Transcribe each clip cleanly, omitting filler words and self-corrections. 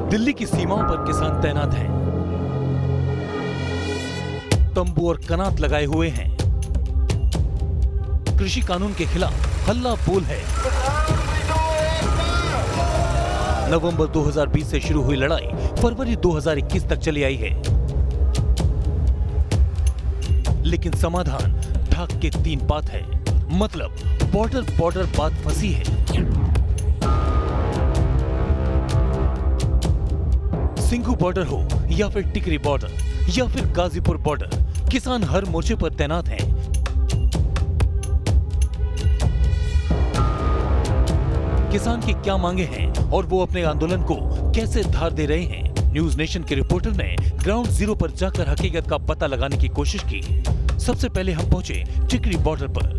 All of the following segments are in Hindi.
दिल्ली की सीमाओं पर किसान तैनात हैं, तंबू और कनात लगाए हुए हैं। कृषि कानून के खिलाफ हल्ला बोल है। नवंबर 2020 से शुरू हुई लड़ाई फरवरी 2021 तक चली आई है, लेकिन समाधान ढाक के 3 बात है। मतलब बॉर्डर बात फंसी है। सिंघू बॉर्डर हो या फिर टिकरी बॉर्डर या फिर गाजीपुर बॉर्डर, किसान हर मोर्चे पर तैनात हैं। किसान की क्या मांगे हैं और वो अपने आंदोलन को कैसे धार दे रहे हैं, न्यूज नेशन के रिपोर्टर ने ग्राउंड जीरो पर जाकर हकीकत का पता लगाने की कोशिश की। सबसे पहले हम पहुंचे टिकरी बॉर्डर पर।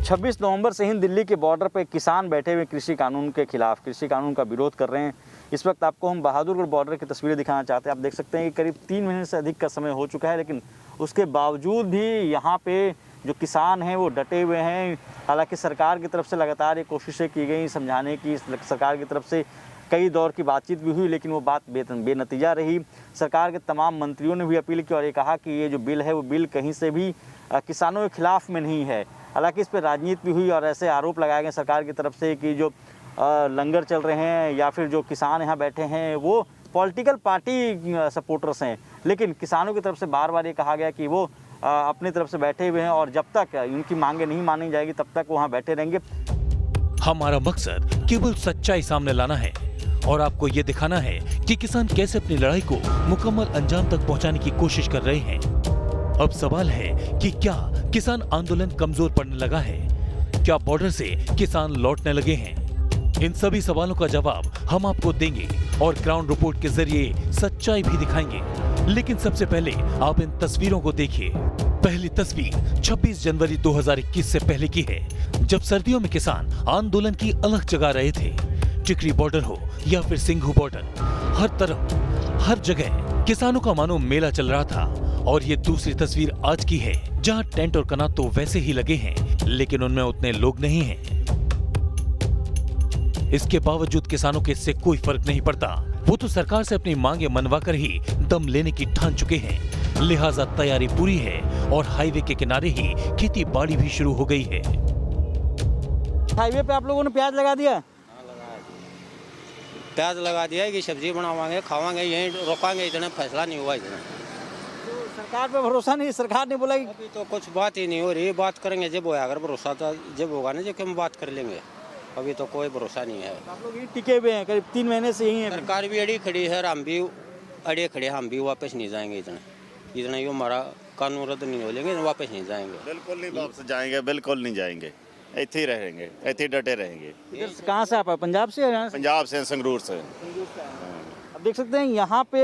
26 नवंबर से ही दिल्ली के बॉर्डर पर किसान बैठे हुए कृषि कानून के खिलाफ, कृषि कानून का विरोध कर रहे हैं। इस वक्त आपको हम बहादुरगढ़ बॉर्डर की तस्वीरें दिखाना चाहते हैं। आप देख सकते हैं कि करीब 3 महीने से अधिक का समय हो चुका है, लेकिन उसके बावजूद भी यहाँ पे जो किसान हैं वो डटे हुए हैं। हालांकि सरकार की तरफ से लगातार ये कोशिशें की गई समझाने की, सरकार की तरफ से कई दौर की बातचीत भी हुई, लेकिन वो बात बेनतीजा रही। सरकार के तमाम मंत्रियों ने भी अपील की और ये कहा कि ये जो बिल है वो बिल कहीं से भी किसानों के खिलाफ में नहीं है। हालांकि इस पर राजनीति भी हुई और ऐसे आरोप लगाए गए सरकार की तरफ से कि जो लंगर चल रहे हैं या फिर जो किसान यहाँ बैठे हैं वो पॉलिटिकल पार्टी सपोर्टर्स हैं। लेकिन किसानों की तरफ से बार बार ये कहा गया कि वो अपनी तरफ से बैठे हुए हैं और जब तक उनकी मांगे नहीं मानी जाएगी तब तक वहाँ बैठे रहेंगे। हमारा मकसद केवल सच्चाई सामने लाना है और आपको ये दिखाना है कि किसान कैसे अपनी लड़ाई को मुकम्मल अंजाम तक पहुंचाने की कोशिश कर रहे हैं। अब सवाल है कि क्या किसान आंदोलन कमजोर पड़ने लगा है? क्या बॉर्डर से किसान लौटने लगे हैं? इन सभी सवालों का जवाब हम आपको देंगे और ग्राउंड रिपोर्ट के जरिए सच्चाई भी दिखाएंगे। लेकिन सबसे पहले आप इन तस्वीरों को देखिए। पहली तस्वीर 26 जनवरी 2021 से पहले की है, जब सर्दियों में किसान आंदोलन की अलख जगा रहे थे। टिकरी बॉर्डर हो या फिर सिंघू बॉर्डर, हर तरफ हर जगह किसानों का मानो मेला चल रहा था। और ये दूसरी तस्वीर आज की है, जहां टेंट और कनात तो वैसे ही लगे हैं, लेकिन उनमें उतने लोग नहीं हैं। इसके बावजूद किसानों के इससे कोई फर्क नहीं पड़ता। वो तो सरकार से अपनी मांगे मनवाकर ही दम लेने की ठान चुके हैं। लिहाजा तैयारी पूरी है और हाईवे के किनारे ही खेती बाड़ी भी शुरू हो गई है। हाईवे पे आप लोगों ने प्याज लगा दिया? प्याज लगा दिया कि सब्जी बनावांगे, खावांगे, यहीं रोकांगे। इतना फैसला नहीं हुआ। इतना तो सरकार पे भरोसा नहीं, सरकार ने बोला अभी तो कुछ बात ही नहीं हो रही। बात करेंगे जब होगा, अगर भरोसा था जब होगा ना, जब हम बात कर लेंगे। अभी तो कोई भरोसा नहीं है। आप लोग यहीं टिके हुए हैं, करीब 3 महीने से यहीं हैं। सरकार भी अड़ी खड़ी है, हम भी अड़े खड़े, हम भी वापस नहीं जाएंगे। इतना ये हमारा कानून रद्द नहीं हो लेंगे, वापस नहीं जाएंगे। बिल्कुल नहीं वापस जाएंगे, बिल्कुल नहीं जाएंगे। ऐसे ही रहेंगे, ऐसे ही डटे रहेंगे। इधर कहाँ से आप हैं? पंजाब से? पंजाब से, संगरूर से। अब देख सकते हैं यहाँ पे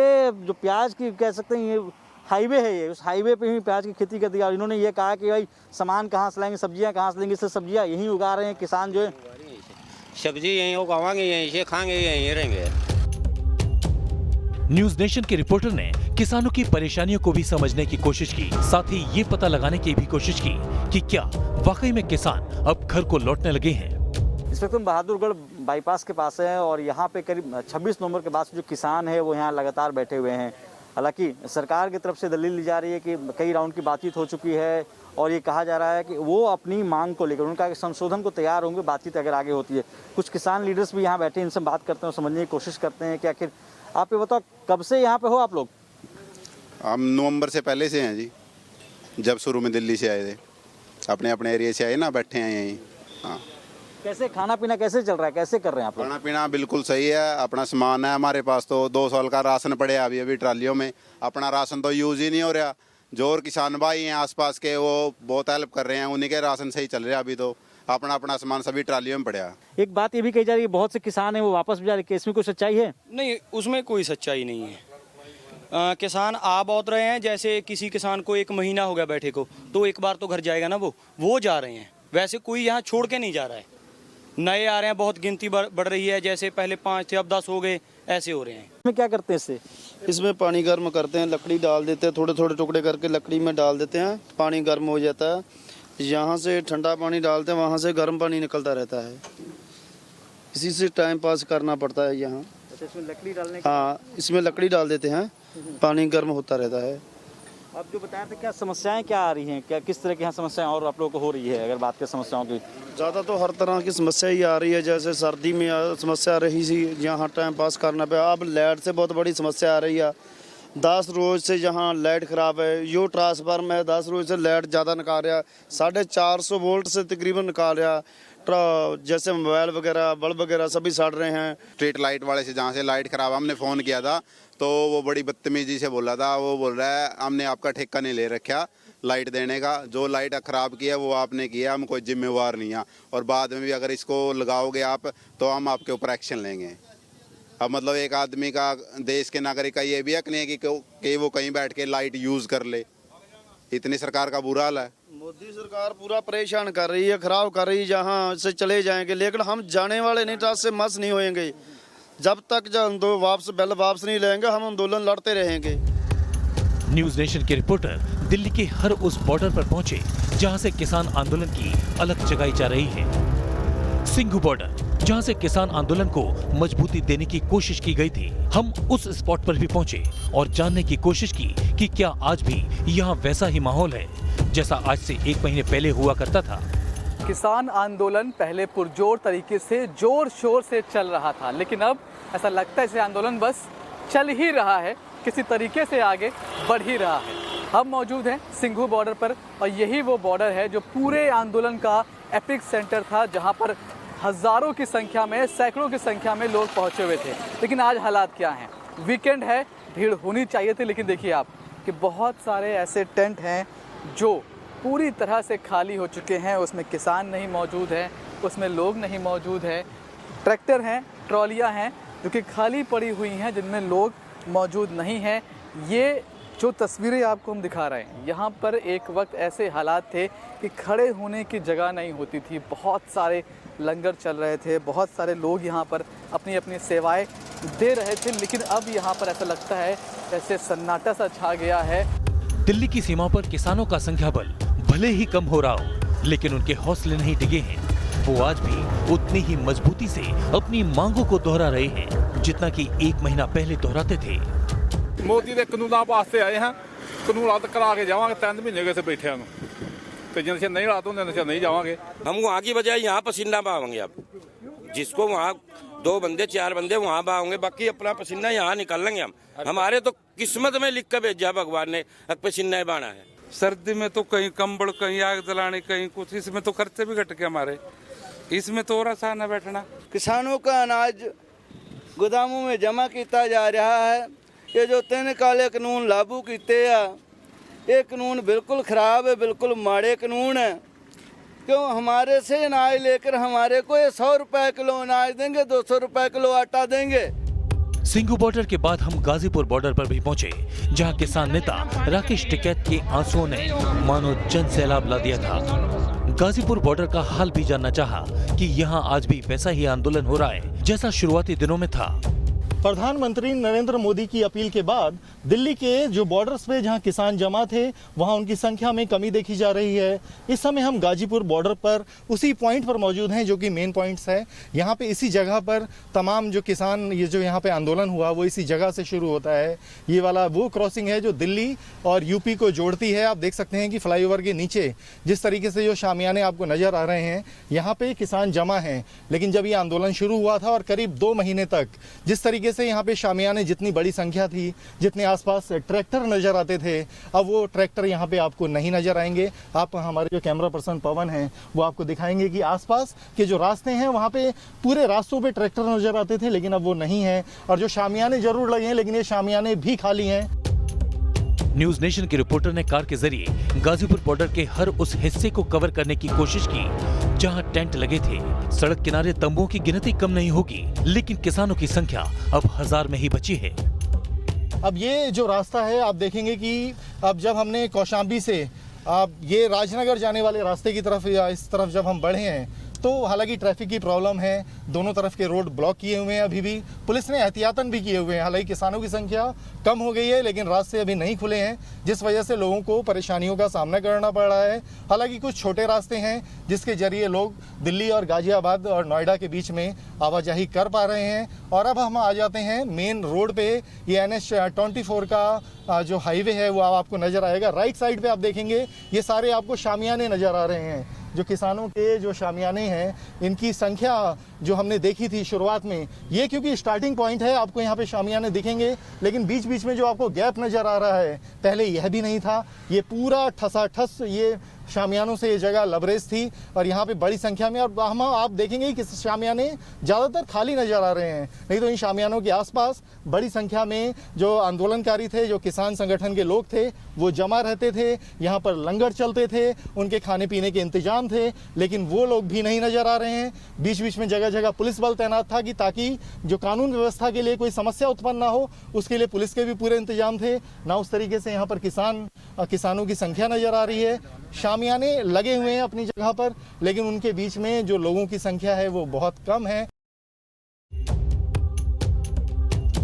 जो प्याज की कह सकते हैं ये हाईवे है, ये उस हाईवे पे ही प्याज की खेती कर दी। और इन्होंने ये कहा कि भाई सामान कहाँ से लाएंगे, सब्जियाँ कहाँ से लेंगे? इससे सब्जियाँ यहीं उगा रहे हैं किसान जो है। सब्जी यहीं उगावांगे, यहीं से खाएंगे, यहीं रहेंगे। न्यूज नेशन के रिपोर्टर ने किसानों की परेशानियों को भी समझने की कोशिश की, साथ ही ये पता लगाने की भी कोशिश की कि क्या वाकई में किसान अब घर को लौटने लगे हैं। इस वक्त हम बहादुरगढ़ बाईपास के पास है और यहाँ पे करीब 26 नवंबर के बाद से जो किसान है वो यहाँ लगातार बैठे हुए हैं। हालांकि सरकार की तरफ से दलील ली जा रही है कि कई राउंड की बातचीत हो चुकी है और ये कहा जा रहा है कि वो अपनी मांग को लेकर उनका संशोधन को तैयार होंगे, बातचीत अगर आगे होती है। कुछ किसान लीडर्स भी यहाँ बैठे हैं, इनसे बात करते हैं, समझने की कोशिश करते हैं कि आखिर आप ये बताओ कब से यहाँ पे हो आप लोग? हम नवंबर से पहले से हैं जी, जब शुरू में दिल्ली से आए थे, अपने अपने एरिया से आए ना, बैठे हैं यहीं। हाँ, कैसे खाना पीना कैसे चल रहा है, कैसे कर रहे हैं आप लोग? खाना पीना बिल्कुल सही है, अपना सामान है हमारे पास। तो 2 साल का राशन पड़े अभी ट्रालियों में। अपना राशन तो यूज़ ही नहीं हो रहा। जो और किसान भाई हैं आसपास के वो बहुत हेल्प कर रहे हैं, उन्हीं के राशन से ही चल रहा है। अभी तो अपना सामान सभी ट्रालियों में पड़ा। एक बात ये भी कही जा रही है बहुत से किसान हैं वो वापस भी जा रहे हैं, इसमें कोई सच्चाई है? नहीं, उसमें कोई सच्चाई नहीं है। किसान आ बहुत रहे हैं। जैसे किसी किसान को 1 महीना हो गया बैठे को, तो एक बार तो घर जाएगा ना, वो जा रहे हैं। वैसे कोई यहाँ छोड़ के नहीं जा रहा है। नए आ रहे हैं, बहुत गिनती बढ़ रही है। जैसे पहले 5 थे, अब 10 हो गए, ऐसे हो रहे हैं। इसमें क्या करते हैं इससे? इसमें पानी गर्म करते हैं, लकड़ी डाल देते हैं, थोड़े थोड़े टुकड़े करके लकड़ी में डाल देते हैं, पानी गर्म हो जाता है। यहाँ से ठंडा पानी डालते हैं, वहाँ से गर्म पानी निकलता रहता है। इसी से टाइम पास करना पड़ता है यहाँ। अच्छा, इसमें लकड़ी डालने हाँ, इसमें लकड़ी डाल देते हैं, पानी गर्म होता रहता है। आप जो बताया था, क्या समस्याएं क्या आ रही हैं, क्या किस तरह की यहाँ समस्याएं और आप लोगों को हो रही है? अगर बात करें समस्याओं की, ज़्यादा तो हर तरह की समस्या ही आ रही है। जैसे सर्दी में समस्या आ रही थी, यहाँ टाइम पास करना पे, अब लाइट से बहुत बड़ी समस्या आ रही है। 10 रोज से यहाँ लाइट ख़राब है। यो ट्रांसफार्मर है, 10 रोज से लाइट ज़्यादा निकाल रहा, 450 वोल्ट से तकरीबन निकाल रहा। जैसे मोबाइल वगैरह, बल्ब वगैरह सभी सड़ रहे हैं। स्ट्रीट लाइट वाले से जहाँ से लाइट ख़राब, हमने फ़ोन किया था तो वो बड़ी बदतमीजी से बोला था। वो बोल रहा है हमने आपका ठेका नहीं ले रखा लाइट देने का, जो लाइट ख़राब किया वो आपने किया, हम कोई जिम्मेवार नहीं है, और बाद में भी अगर इसको लगाओगे आप तो हम आपके ऊपर एक्शन लेंगे। अब मतलब एक आदमी का, देश के नागरिक का ये भी हक नहीं है कि वो कहीं बैठ के लाइट यूज़ कर ले। इतनी सरकार का बुरा हाल है। मोदी सरकार पूरा परेशान कर रही है, खराब कर रही है। जहाँ से चले जाएंगे, लेकिन हम जाने वाले नहीं, रात से मस नहीं होएंगे। जब तक बिल वापस नहीं लेंगे, हम आंदोलन लड़ते रहेंगे। न्यूज नेशन के रिपोर्टर दिल्ली के हर उस बॉर्डर पर पहुंचे जहां से किसान आंदोलन की अलग जगाई जा रही है। सिंघू बॉर्डर, जहां से किसान आंदोलन को मजबूती देने की कोशिश की गई थी। हम उस स्पॉट पर भी पहुंचे और जानने की कोशिश की कि क्या आज भी यहाँ वैसा ही माहौल है जैसा आज से 1 महीने पहले हुआ करता था। किसान आंदोलन पहले पुरजोर तरीके से जोर शोर से चल रहा था, लेकिन अब ऐसा लगता है इसे आंदोलन बस चल ही रहा है, किसी तरीके से आगे बढ़ ही रहा है। हम मौजूद हैं सिंघू बॉर्डर पर, और यही वो बॉर्डर है जो पूरे आंदोलन का एपिक सेंटर था, जहां पर हज़ारों की संख्या में, सैकड़ों की संख्या में लोग पहुंचे हुए थे। लेकिन आज हालात क्या हैं? वीकेंड है, भीड़ होनी चाहिए थी, लेकिन देखिए आप कि बहुत सारे ऐसे टेंट हैं जो पूरी तरह से खाली हो चुके हैं। उसमें किसान नहीं मौजूद है, उसमें लोग नहीं मौजूद है। ट्रैक्टर हैं, ट्रॉलियां हैं जो कि खाली पड़ी हुई हैं, जिनमें लोग मौजूद नहीं हैं। ये जो तस्वीरें आपको हम दिखा रहे हैं, यहाँ पर एक वक्त ऐसे हालात थे कि खड़े होने की जगह नहीं होती थी। बहुत सारे लंगर चल रहे थे, बहुत सारे लोग यहाँ पर अपनी अपनी सेवाएं दे रहे थे, लेकिन अब यहाँ पर ऐसा लगता है जैसे सन्नाटा सा छा गया है। दिल्ली की सीमा पर किसानों का संख्या बल भले ही कम हो रहा हो, लेकिन उनके हौसले नहीं डिगे हैं। वो आज भी उतनी ही मजबूती से अपनी मांगों को दोहरा रहे हैं जितना कि 1 महीना पहले दोहराते थे। मोदी के कानूनों वास्ते आए हैं, कानून रद्द करा के जावांगे। 3 महीने गए से बैठे हैं, तो जिनसे नहीं रद्द होंगे उनसे नहीं जावांगे। हम वहाँ की बजाय यहाँ पसीना बहाएंगे। अब जिसको वहाँ 2 बंदे 4 बंदे वहाँ बहाएंगे, बाकी अपना पसीना यहाँ निकाल लेंगे हम। हमारे तो किस्मत में लिख कर भेजा भगवान ने, पसीना बहाना है। सर्दी में तो कहीं कंबल, कहीं आग जलाने, कहीं कुछ, इसमें तो खर्चे भी घट के हमारे, इसमें तो और आसान है बैठना। किसानों का अनाज गोदामों में जमा किया जा रहा है। ये जो 3 काले कानून लागू किए हैं, ये कानून बिल्कुल ख़राब है, बिल्कुल माड़े कानून है। क्यों हमारे से अनाज लेकर हमारे को 100 रुपए किलो अनाज देंगे, 200 रुपए किलो आटा देंगे। सिंघू बॉर्डर के बाद हम गाजीपुर बॉर्डर पर भी पहुंचे, जहां किसान नेता राकेश टिकैत के आंसुओं ने मानो जन सैलाब ला दिया था। गाजीपुर बॉर्डर का हाल भी जानना चाहा कि यहां आज भी वैसा ही आंदोलन हो रहा है जैसा शुरुआती दिनों में था। प्रधानमंत्री नरेंद्र मोदी की अपील के बाद दिल्ली के जो बॉर्डर्स पे जहां किसान जमा थे, वहां उनकी संख्या में कमी देखी जा रही है। इस समय हम गाजीपुर बॉर्डर पर उसी पॉइंट पर मौजूद हैं जो कि मेन पॉइंट्स है। यहाँ पे इसी जगह पर तमाम जो किसान, ये जो यहाँ पे आंदोलन हुआ वो इसी जगह से शुरू होता है। ये वाला वो क्रॉसिंग है जो दिल्ली और यूपी को जोड़ती है। आप देख सकते हैं कि फ्लाईओवर के नीचे जिस तरीके से जो शामियाने आपको नज़र आ रहे हैं, यहाँ पे किसान जमा हैं। लेकिन जब ये आंदोलन शुरू हुआ था और करीब 2 महीने तक जिस तरीके से यहाँ पे शामियाने, जितनी बड़ी संख्या थी, जितने आसपास ट्रैक्टर नजर आते थे, अब वो ट्रैक्टर यहाँ पे आपको नहीं नजर आएंगे। आप हमारे जो कैमरा पर्सन पवन हैं वो आपको दिखाएंगे कि आसपास के जो रास्ते हैं वहाँ पे पूरे रास्तों पे ट्रैक्टर नजर आते थे, लेकिन अब वो नहीं है। और जो शामियाने जरूर लगे हैं, लेकिन ये शामियाने भी खाली हैं। न्यूज नेशन के रिपोर्टर ने कार के जरिए गाजीपुर बॉर्डर के हर उस हिस्से को कवर करने की कोशिश की जहां टेंट लगे थे। सड़क किनारे तंबुओं की गिनती कम नहीं होगी, लेकिन किसानों की संख्या अब 1000 में ही बची है। अब ये जो रास्ता है, आप देखेंगे कि अब जब हमने कौशाम्बी से अब ये राजनगर जाने वाले रास्ते की तरफ या इस तरफ जब हम बढ़े हैं, तो हालांकि ट्रैफिक की प्रॉब्लम है, दोनों तरफ के रोड ब्लॉक किए हुए हैं, अभी भी पुलिस ने एहतियातन भी किए हुए हैं। हालांकि किसानों की संख्या कम हो गई है, लेकिन रास्ते अभी नहीं खुले हैं, जिस वजह से लोगों को परेशानियों का सामना करना पड़ रहा है। हालांकि कुछ छोटे रास्ते हैं जिसके जरिए लोग दिल्ली और गाजियाबाद और नोएडा के बीच में आवाजाही कर पा रहे हैं। और अब हम आ जाते हैं मेन रोड पे। ये NH-24 का जो हाईवे है वो आपको नज़र आएगा। राइट साइड पे आप देखेंगे ये सारे आपको शामियाने नज़र आ रहे हैं। जो किसानों के जो शामियाने हैं, इनकी संख्या जो हमने देखी थी शुरुआत में, ये क्योंकि स्टार्टिंग पॉइंट है, आपको यहाँ पे शामियाने दिखेंगे, लेकिन बीच बीच में जो आपको गैप नज़र आ रहा है, पहले यह भी नहीं था। ये पूरा ठसाठस ये शामियानों से ये जगह लबरेज थी और यहाँ पे बड़ी संख्या में, और हम आप देखेंगे कि शामियाने ज़्यादातर खाली नज़र आ रहे हैं, नहीं तो इन शामियानों के आसपास बड़ी संख्या में जो आंदोलनकारी थे, जो किसान संगठन के लोग थे, वो जमा रहते थे। यहाँ पर लंगर चलते थे, उनके खाने पीने के इंतजाम थे, लेकिन वो लोग भी नहीं नज़र आ रहे हैं। बीच बीच में जगह जगह पुलिस बल तैनात था कि ताकि जो कानून व्यवस्था के लिए कोई समस्या उत्पन्न ना हो, उसके लिए पुलिस के भी पूरे इंतजाम थे ना। उस तरीके से यहाँ पर किसानों की संख्या नज़र आ रही है। शामियाने लगे हुए हैं अपनी जगह पर, लेकिन उनके बीच में जो लोगों की संख्या है वो बहुत कम है।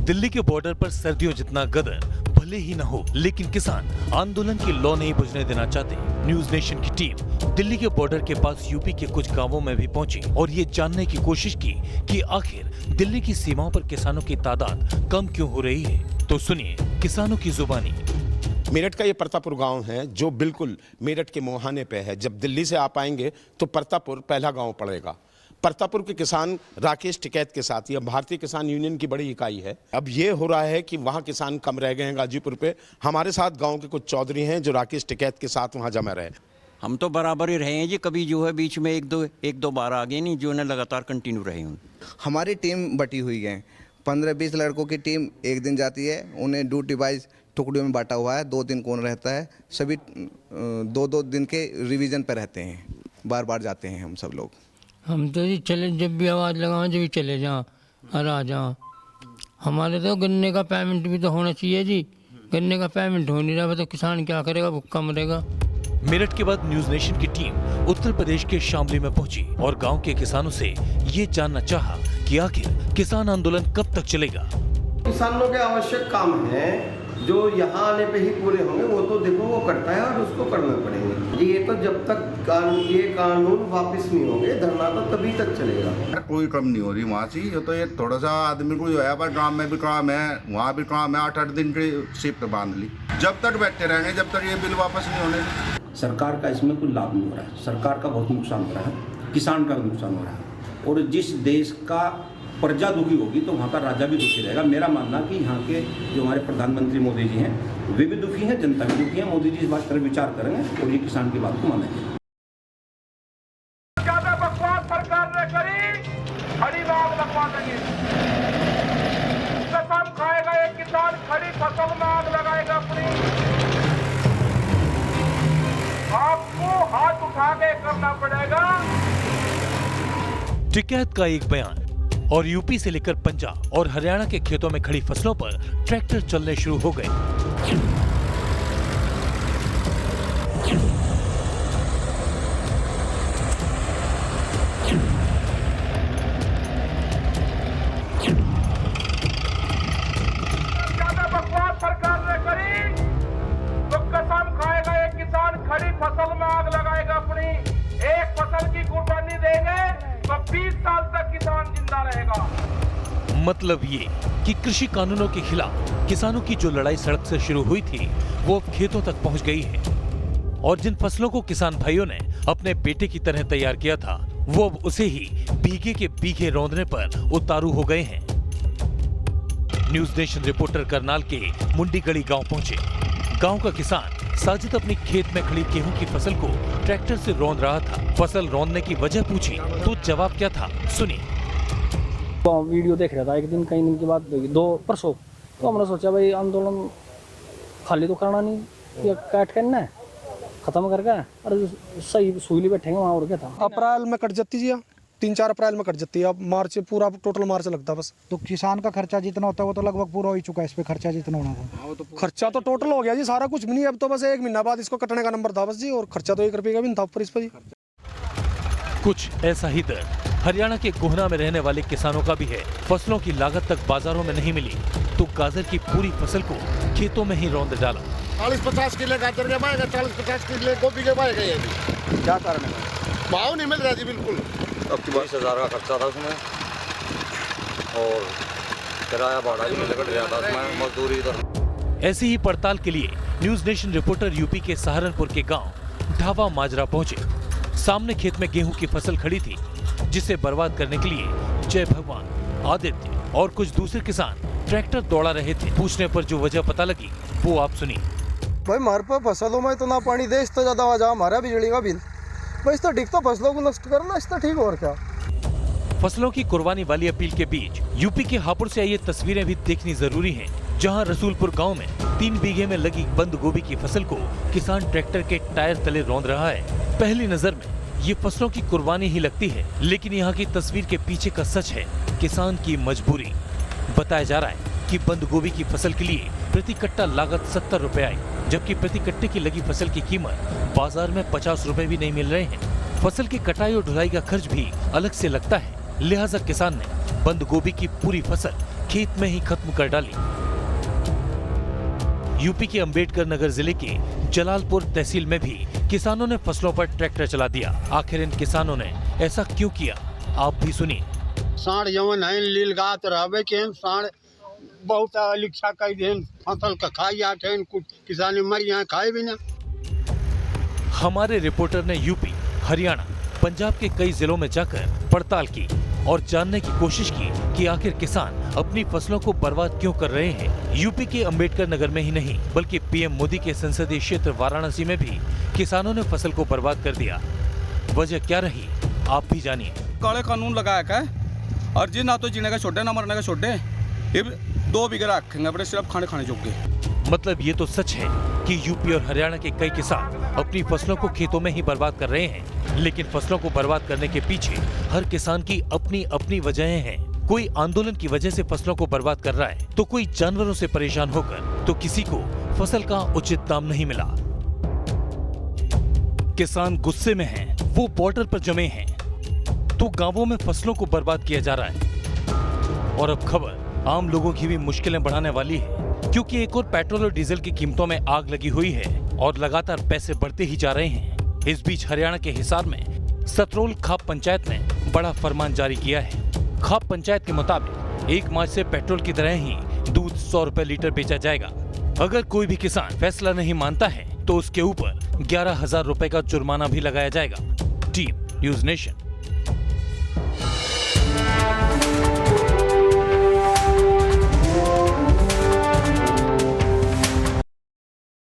दिल्ली के बॉर्डर पर सर्दियों जितना गदर भले ही न हो, लेकिन किसान आंदोलन की लौ नहीं बुझने देना चाहते। न्यूज नेशन की टीम दिल्ली के बॉर्डर के पास यूपी के कुछ गांवों में भी पहुंची और ये जानने की कोशिश की कि आखिर दिल्ली की सीमाओं पर किसानों की तादाद कम क्यों हो रही है। तो सुनिए किसानों की जुबानी। मेरठ का ये परतापुर गांव है जो बिल्कुल मेरठ के मुहाने पे है। जब दिल्ली से आप आएंगे तो परतापुर पहला गांव पड़ेगा। परतापुर के किसान राकेश टिकैत के साथ, यह भारतीय किसान यूनियन की बड़ी इकाई है। अब ये हो रहा है कि वहाँ किसान कम रह गए हैं गाजीपुर पे। हमारे साथ गांव के कुछ चौधरी हैं जो राकेश टिकैत के साथ वहाँ जमा रहे। हम तो बराबर ही रहे हैं जी, कभी जो है बीच में एक दो बार आगे नहीं, जो है लगातार कंटिन्यू रहे हैं। हमारी टीम बटी हुई है, 15-20 लड़कों की टीम एक दिन जाती है, उन्हें ड्यूटी वाइज टुकड़ियों में बांटा हुआ है। 2 दिन कौन रहता है, सभी 2-2 दिन के रिवीजन पर रहते हैं, बार बार जाते हैं हम सब लोग। हम तो जी चले, जब भी आवाज़ लगाओ जब भी चले जाओ और आ जाओ। हमारे तो गन्ने का पेमेंट भी तो होना चाहिए जी, गन्ने का पेमेंट हो नहीं रहा, तो किसान क्या करेगा, भुक्का मरेगा। मेरठ के बाद न्यूज नेशन की टीम उत्तर प्रदेश के शामली में पहुंची और गांव के किसानों से ये जानना चाहा कि आखिर किसान आंदोलन कब तक चलेगा। किसानों के आवश्यक काम है जो यहाँ आने पे ही पूरे होंगे, वो तो देखो वो करता है और उसको करना पड़ेंगे। ये तो जब तक ये कानून वापस नहीं होंगे, धरना तो तभी तक चलेगा। कोई कम नहीं हो रही वहाँ से, ये तो ये थोड़ा सा आदमी को जो है, पर काम में भी काम है, वहाँ भी काम है। 8-8 दिन की शिफ्ट बांध ली, जब तक बैठे रहेंगे, जब तक ये बिल वापस नहीं होने। सरकार का इसमें कोई लाभ नहीं हो रहा है, सरकार का बहुत नुकसान हो रहा है, किसान का नुकसान हो रहा है। और जिस देश का प्रजा दुखी होगी तो वहाँ का राजा भी दुखी रहेगा। मेरा मानना कि यहाँ के जो हमारे प्रधानमंत्री मोदी जी हैं, वे भी दुखी हैं, जनता भी दुखी है। मोदी जी इस बात पर विचार करेंगे और ये किसान की बात को मानेंगे। ज्यादा बकवास सरकार ने करी, खड़ी आग लगवा देंगे। कसम खाएगा एक किसान, खड़ी फसल में आग लगाएगा अपनी। आपको हाथ उठा के करना पड़ेगा। टिकैत का एक बयान और यूपी से लेकर पंजाब और हरियाणा के खेतों में खड़ी फसलों पर ट्रैक्टर चलने शुरू हो गए। ज्यादा बकवास सरकार ने करी तो कसम खाएगा एक किसान, खड़ी फसल में आग लगाएगा अपनी। एक फसल की कुर्बानी देंगे तो 20 साल तक किसान जिंदा रहेगा। मतलब ये कि कृषि कानूनों के खिलाफ किसानों की जो लड़ाई सड़क से शुरू हुई थी वो अब खेतों तक पहुंच गई है और जिन फसलों को किसान भाइयों ने अपने बेटे की तरह तैयार किया था वो अब उसे ही बीघे के बीघे रौंदने पर उतारू हो गए हैं। न्यूज नेशन रिपोर्टर करनाल के मुंडीगढ़ी गांव पहुंचे। गांव का किसान साजिद अपनी खेत में खड़ी गेहूं की फसल को ट्रैक्टर से रौंद रहा था। फसल रौंदने की वजह पूछी तो जवाब क्या था, सुनिए। वीडियो देख रहा था एक दिन, कई दिन के बाद 2 परसों, तो हमने सोचा भाई आंदोलन खाली तो करना नहीं, ये काट करना है, खत्म करके और सही सूली बैठेंगे वहाँ। और क्या था, अप्रैल में कट जाती जी, 3-4 अप्रैल में कट जाती है। अब मार्च पूरा टोटल मार्च लगता है बस। तो किसान का खर्चा जितना होता है वो तो लगभग पूरा हो ही चुका है, इस पे खर्चा जितना होना था। खर्चा तो टोटल हो गया जी, सारा कुछ भी नहीं। अब तो बस 1 महीना बाद इसको कटने का नंबर था बस जी, और खर्चा तो 1 रुपये का भी नहीं था ऊपर इस पर जी। कुछ ऐसा ही दर्द हरियाणा के गोहना में रहने वाले किसानों का भी है। फसलों की लागत तक बाजारों में नहीं मिली तो गाजर की पूरी फसल को खेतों में ही रौंद डाला। 40-50 किलो गाजर के भाएगा, 40-50 किलो गोभी के भाएगा। ये भी क्या कारण है? भाव नहीं मिल रहा जी बिल्कुल। अब की 20,000 का खर्चा था उसमें और किराया भाड़ा भी निकल रहा था उसमें, मजदूरी इधर। ऐसी ही पड़ताल के लिए न्यूज नेशन रिपोर्टर यूपी के सहारनपुर के गांव ढावा माजरा पहुंचे। सामने खेत में गेहूं की फसल खड़ी थी जिसे बर्बाद करने के लिए जय भगवान, आदित्य और कुछ दूसरे किसान ट्रैक्टर दौड़ा रहे थे। पूछने पर जो वजह पता लगी वो आप सुनिए। भाई हमारे पास फसलों में इतना पानी दे, इससे ज्यादा आ जा हमारा बिजली का बिल। भाई इस तो ठीक तो फसलों को नष्ट करना, इस तो ठीक और क्या। फसलों की कुर्बानी वाली अपील के बीच यूपी के हापुड़ से ये तस्वीरें भी देखनी जरूरी हैं, जहां रसूलपुर गांव में 3 बीघे में लगी बंद गोभी की फसल को किसान ट्रैक्टर के टायर तले रौंद रहा है। पहली नजर में ये फसलों की कुर्बानी ही लगती है, लेकिन यहाँ की तस्वीर के पीछे का सच है किसान की मजबूरी। बताया जा रहा है कि बंद गोभी की फसल के लिए प्रति कट्टा लागत 70 रुपए आई, जबकि प्रति कट्टे की लगी फसल की कीमत बाजार में 50 रुपए भी नहीं मिल रहे हैं। फसल की कटाई और ढुलाई का खर्च भी अलग से लगता है, लिहाजा किसान ने बंद गोभी की पूरी फसल खेत में ही खत्म कर डाली। यूपी के अंबेडकर नगर जिले के जलालपुर तहसील में भी किसानों ने फसलों पर ट्रैक्टर चला दिया। आखिर इन किसानों ने ऐसा क्यों किया, आप भी सुनिए। साढ़ जवन है लीलगात रहबे के साढ़ बहुत लिखा कई दिन फसल का खाई आते हैं, कुछ किसान मर यहाँ खाए भी ना। हमारे रिपोर्टर ने यूपी, हरियाणा, पंजाब के कई जिलों में जाकर पड़ताल की और जानने की कोशिश की कि आखिर किसान अपनी फसलों को बर्बाद क्यों कर रहे हैं। यूपी के अंबेडकर नगर में ही नहीं बल्कि पीएम मोदी के संसदीय क्षेत्र वाराणसी में भी किसानों ने फसल को बर्बाद कर दिया। वजह क्या रही, आप भी जानिए। काले कानून लगाया क्या और जी ना तो जीने का छोड़े ना मरने का छोड़े, ये 2 बीघे रखेंगे अपने सिर्फ खाने जोगे। मतलब ये तो सच है कि यूपी और हरियाणा के कई किसान अपनी फसलों को खेतों में ही बर्बाद कर रहे हैं, लेकिन फसलों को बर्बाद करने के पीछे हर किसान की अपनी अपनी वजहें हैं। कोई आंदोलन की वजह से फसलों को बर्बाद कर रहा है तो कोई जानवरों से परेशान होकर, तो किसी को फसल का उचित दाम नहीं मिला। किसान गुस्से में हैं, वो बॉर्डर पर जमे हैं, तो गांवों में फसलों को बर्बाद किया जा रहा है। और अब खबर आम लोगों की भी मुश्किलें बढ़ाने वाली है, क्योंकि एक और पेट्रोल और डीजल की कीमतों में आग लगी हुई है और लगातार पैसे बढ़ते ही जा रहे हैं। इस बीच हरियाणा के हिसार में सतरोल खाप पंचायत ने बड़ा फरमान जारी किया है। खाप पंचायत के मुताबिक 1 मार्च से पेट्रोल की तरह ही दूध 100 रुपए लीटर बेचा जाएगा। अगर कोई भी किसान फैसला नहीं मानता है तो उसके ऊपर 11,000 रुपए का जुर्माना भी लगाया जाएगा। Team news nation.